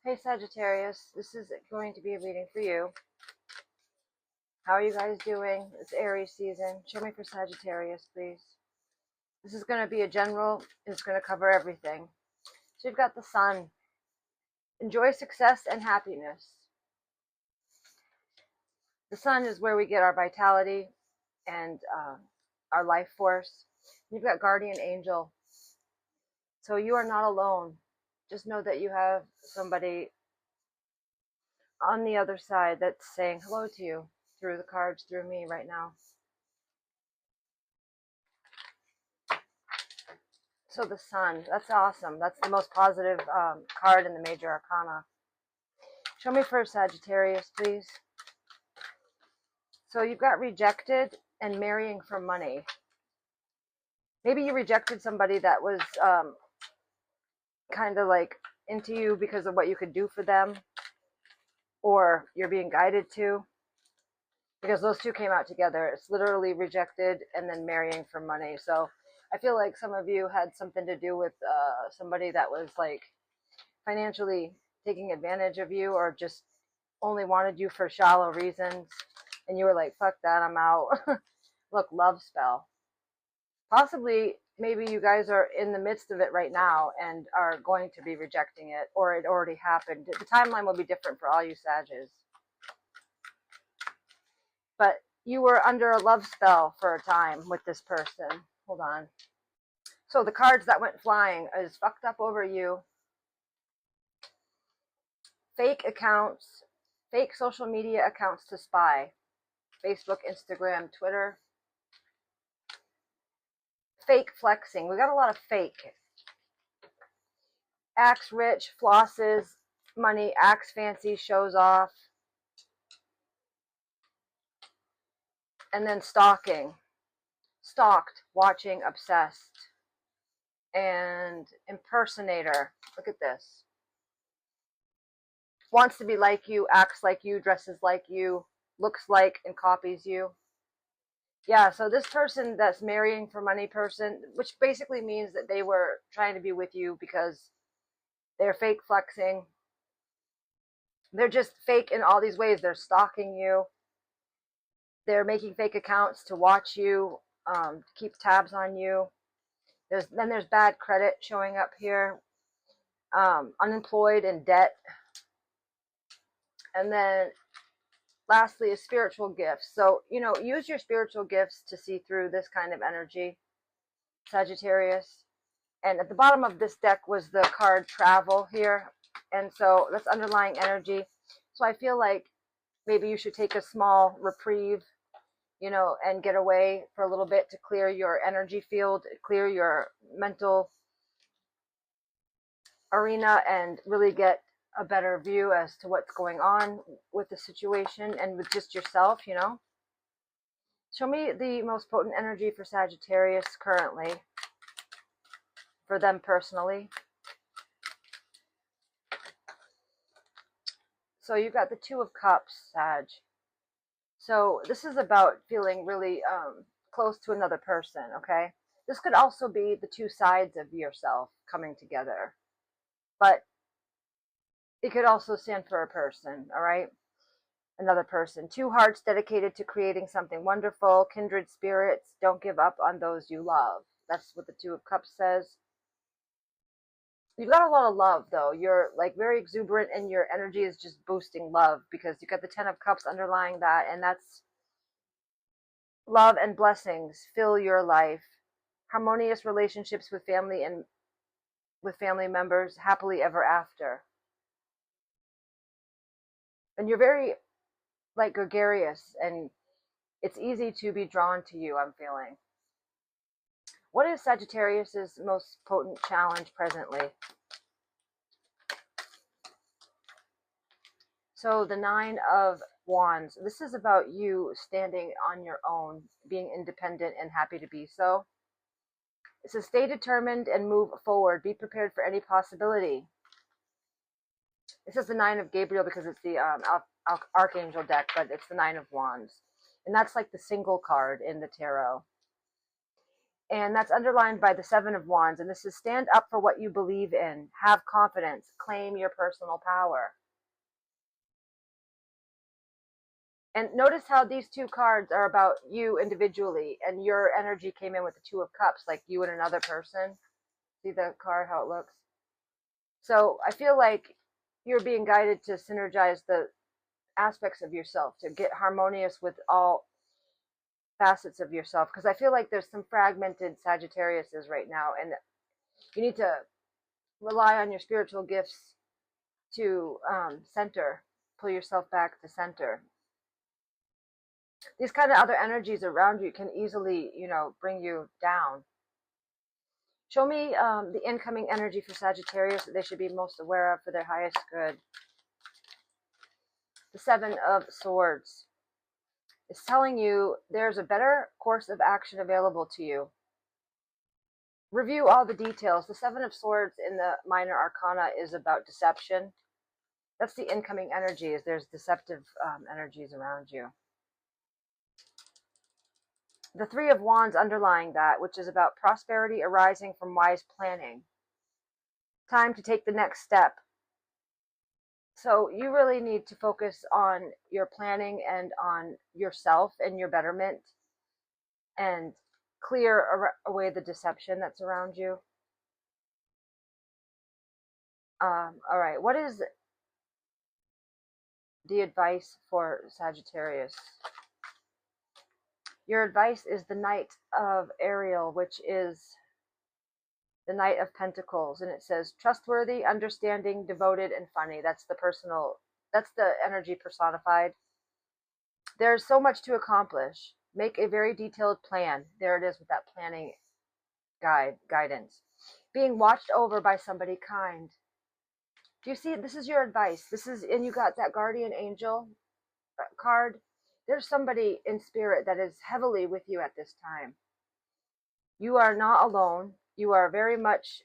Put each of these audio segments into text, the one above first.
Hey Sagittarius, this is going to be a reading for you. How are you guys doing? It's Aries season. Show me for Sagittarius, please. This is going to be a general. It's going to cover everything. So you've got the sun. Enjoy success and happiness. The sun is where we get our vitality and our life force. You've got guardian angel. So you are not alone. Just know that you have somebody on the other side that's saying hello to you through the cards, through me right now. So the sun, that's awesome. That's the most positive card in the major arcana. Show me for Sagittarius, please. So you've got rejected and marrying for money. Maybe you rejected somebody that was kind of like into you because of what you could do for them, or you're being guided to, because those two came out together. It's literally rejected and then marrying for money. So I feel like some of you had something to do with somebody that was like financially taking advantage of you, or just only wanted you for shallow reasons, and you were like, fuck that, I'm out. Look, love spell. Possibly, maybe you guys are in the midst of it right now and are going to be rejecting it, or it already happened. The timeline will be different for all you Sages. But you were under a love spell for a time with this person. Hold on. So the cards that went flying is fucked up over you. Fake accounts, fake social media accounts to spy. Facebook, Instagram, Twitter. Fake flexing. We got a lot of fake. Acts rich, flosses, money, acts fancy, shows off. And then stalking. Stalked, watching, obsessed. And impersonator. Look at this. Wants to be like you, acts like you, dresses like you, looks like and copies you. Yeah, so this person that's marrying for money person, which basically means that they were trying to be with you because they're fake flexing. They're just fake in all these ways. They're stalking you. They're making fake accounts to watch you, keep tabs on you. Then there's bad credit showing up here. Unemployed and debt. And then lastly is spiritual gifts. So, use your spiritual gifts to see through this kind of energy, Sagittarius. And at the bottom of this deck was the card travel here. And so that's underlying energy. So I feel like maybe you should take a small reprieve, and get away for a little bit to clear your energy field, clear your mental arena, and really get a better view as to what's going on with the situation and with just yourself, Show me the most potent energy for Sagittarius currently, for them personally. So you've got the Two of Cups, Sag. So this is about feeling really close to another person, okay? This could also be the two sides of yourself coming together. But it could also stand for a person, all right? Another person. Two hearts dedicated to creating something wonderful. Kindred spirits. Don't give up on those you love. That's what the Two of Cups says. You've got a lot of love, though. You're like very exuberant, and your energy is just boosting love, because you got the Ten of Cups underlying that, and that's love and blessings fill your life. Harmonious relationships with family and with family members, happily ever after. And you're very like gregarious, and it's easy to be drawn to you, I'm feeling. What is Sagittarius's most potent challenge presently? So the Nine of Wands. This is about you standing on your own, being independent and happy to be so. It says, stay determined and move forward. Be prepared for any possibility. It says the Nine of Gabriel because it's the Archangel deck, but it's the Nine of Wands. And that's like the single card in the tarot. And that's underlined by the Seven of Wands. And this is stand up for what you believe in. Have confidence. Claim your personal power. And notice how these two cards are about you individually. And your energy came in with the Two of Cups, like you and another person. See the card, how it looks? So I feel like you're being guided to synergize the aspects of yourself, to get harmonious with all facets of yourself, because I feel like there's some fragmented Sagittariuses right now, and you need to rely on your spiritual gifts to center, pull yourself back to center. These kind of other energies around you can easily, bring you down. Show me the incoming energy for Sagittarius that they should be most aware of for their highest good. The Seven of Swords is telling you there's a better course of action available to you. Review all the details. The Seven of Swords in the Minor Arcana is about deception. That's the incoming energy, is there's deceptive energies around you. The Three of Wands underlying that, which is about prosperity arising from wise planning. Time to take the next step. So you really need to focus on your planning and on yourself and your betterment, and clear away the deception that's around you. All right, what is the advice for Sagittarius? Your advice is the Knight of Ariel, which is the Knight of Pentacles, and it says trustworthy, understanding, devoted, and funny. That's the energy personified. There's so much to accomplish. Make a very detailed plan. There it is with that planning guidance. Being watched over by somebody kind. Do you see? This is your advice. And you got that guardian angel card. There's somebody in spirit that is heavily with you at this time. You are not alone. You are very much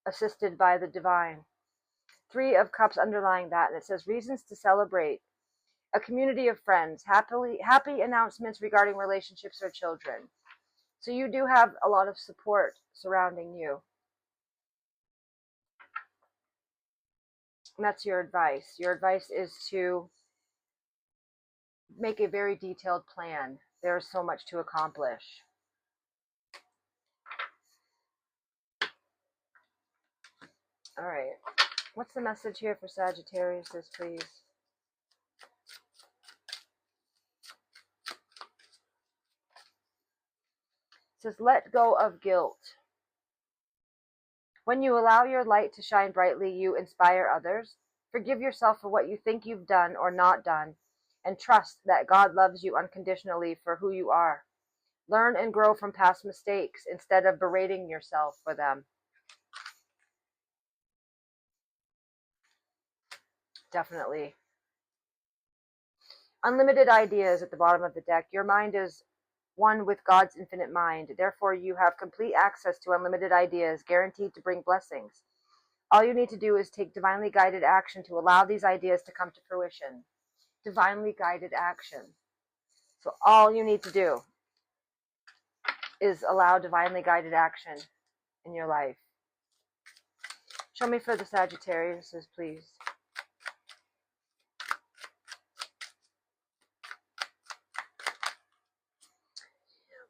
assisted by the divine. Three of Cups underlying that, and it says reasons to celebrate. A community of friends, happy announcements regarding relationships or children. So you do have a lot of support surrounding you. And that's your advice. Your advice is to make a very detailed plan. There's so much to accomplish. All right. What's the message here for Sagittarius, please? It says, let go of guilt. When you allow your light to shine brightly, you inspire others. Forgive yourself for what you think you've done or not done, and trust that God loves you unconditionally for who you are. Learn and grow from past mistakes instead of berating yourself for them. Definitely. Unlimited ideas at the bottom of the deck. Your mind is one with God's infinite mind. Therefore, you have complete access to unlimited ideas, guaranteed to bring blessings. All you need to do is take divinely guided action to allow these ideas to come to fruition. Divinely guided action. So all you need to do is allow divinely guided action in your life. Show me for the Sagittarius, please.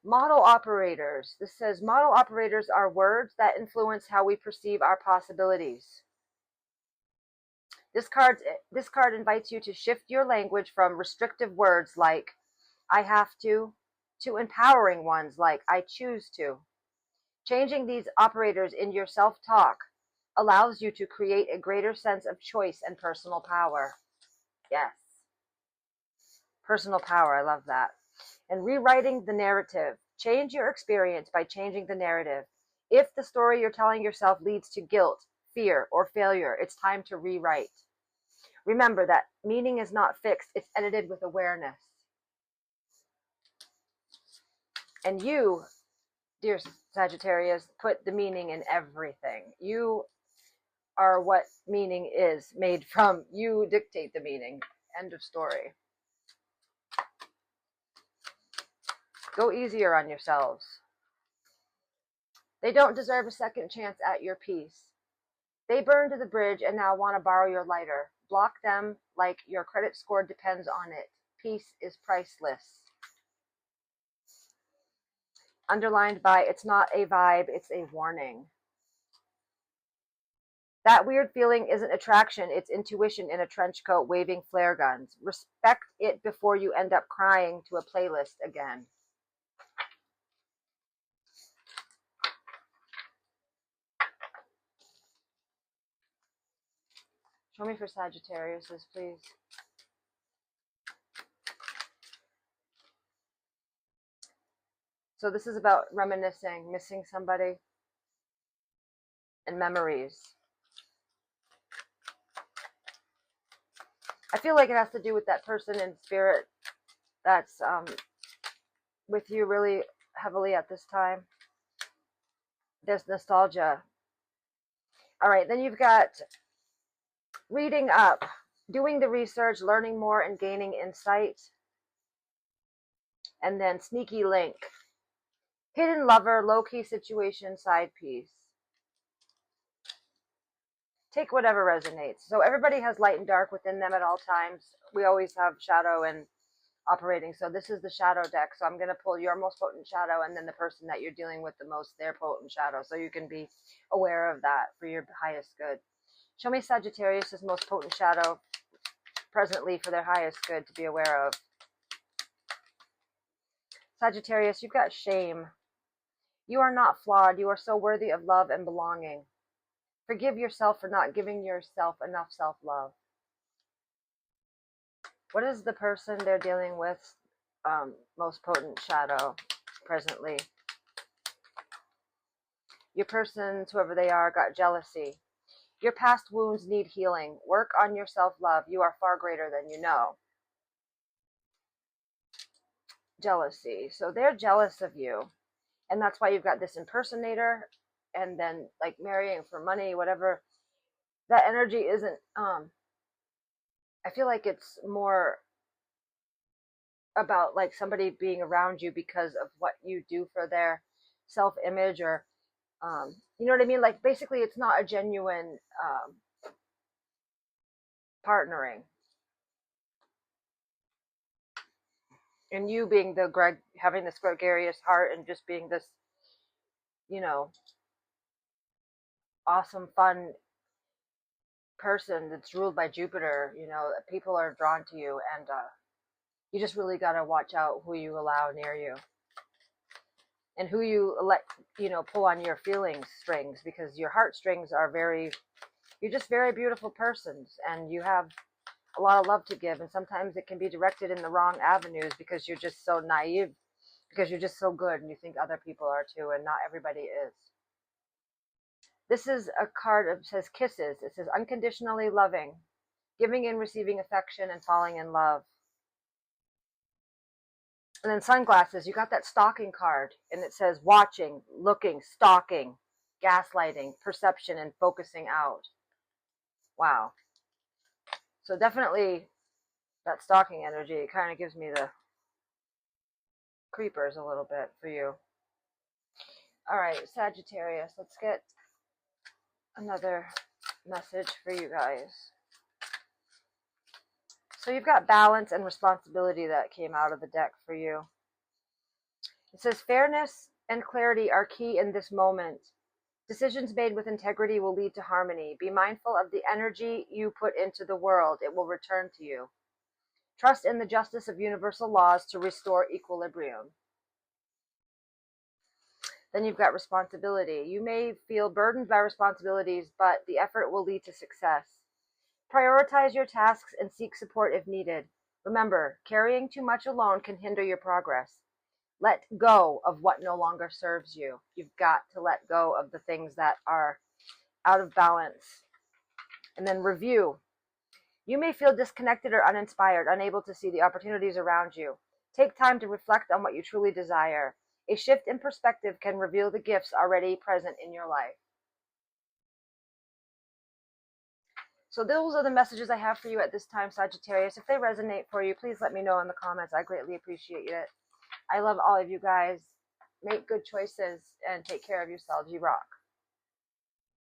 Model operators. This says model operators are words that influence how we perceive our possibilities. This card invites you to shift your language from restrictive words like I have to empowering ones like I choose to. Changing these operators in your self-talk allows you to create a greater sense of choice and personal power. Yes. Personal power, I love that. And rewriting the narrative. Change your experience by changing the narrative. If the story you're telling yourself leads to guilt, fear, or failure, it's time to rewrite. Remember that meaning is not fixed, it's edited with awareness. And you, dear Sagittarius, put the meaning in everything. You are what meaning is made from. You dictate the meaning. End of story. Go easier on yourselves. They don't deserve a second chance at your peace. They burned the bridge and now want to borrow your lighter. Block them like your credit score depends on it. Peace is priceless. Underlined by, it's not a vibe, it's a warning. That weird feeling isn't attraction, it's intuition in a trench coat waving flare guns. Respect it before you end up crying to a playlist again. Show me for Sagittariuses, please. So this is about reminiscing, missing somebody, and memories. I feel like it has to do with that person in spirit that's with you really heavily at this time. There's nostalgia. All right, then you've got reading up, doing the research, learning more, and gaining insight. And then sneaky link. Hidden lover, low-key situation, side piece. Take whatever resonates. So everybody has light and dark within them at all times. We always have shadow and operating. So this is the shadow deck. So I'm going to pull your most potent shadow and then the person that you're dealing with the most, their potent shadow. So you can be aware of that for your highest good. Show me Sagittarius' most potent shadow presently for their highest good to be aware of. Sagittarius, you've got shame. You are not flawed. You are so worthy of love and belonging. Forgive yourself for not giving yourself enough self-love. What is the person they're dealing with most potent shadow presently? Your person, whoever they are, got jealousy. Your past wounds need healing. Work on your self-love. You are far greater than you know. Jealousy. So they're jealous of you. And that's why you've got this impersonator and then like marrying for money, whatever. That energy isn't, I feel like it's more about like somebody being around you because of what you do for their self-image or, you know what I mean? Like basically it's not a genuine partnering. And you being the having this gregarious heart and just being this, you know, awesome, fun person that's ruled by Jupiter, you know, people are drawn to you and you just really got to watch out who you allow near you and who you let, you know, pull on your feelings strings, because your heartstrings are you're just very beautiful persons and you have a lot of love to give. And sometimes it can be directed in the wrong avenues because you're just so naive, because you're just so good and you think other people are too, and not everybody is. This is a card that says kisses. It says unconditionally loving, giving and receiving affection and falling in love. And then sunglasses, you got that stalking card and it says watching, looking, stalking, gaslighting, perception, and focusing out. Wow. So definitely that stalking energy, it kind of gives me the creepers a little bit for you. All right, Sagittarius, let's get another message for you guys. So you've got balance and responsibility that came out of the deck for you. It says fairness and clarity are key in this moment. Decisions made with integrity will lead to harmony. Be mindful of the energy you put into the world. It will return to you. Trust in the justice of universal laws to restore equilibrium. Then you've got responsibility. You may feel burdened by responsibilities, but the effort will lead to success. Prioritize your tasks and seek support if needed. Remember, carrying too much alone can hinder your progress. Let go of what no longer serves you. You've got to let go of the things that are out of balance. And then review. You may feel disconnected or uninspired, unable to see the opportunities around you. Take time to reflect on what you truly desire. A shift in perspective can reveal the gifts already present in your life. So those are the messages I have for you at this time, Sagittarius. If they resonate for you, please let me know in the comments. I greatly appreciate it. I love all of you guys. make good choices and take care of yourselves. You rock.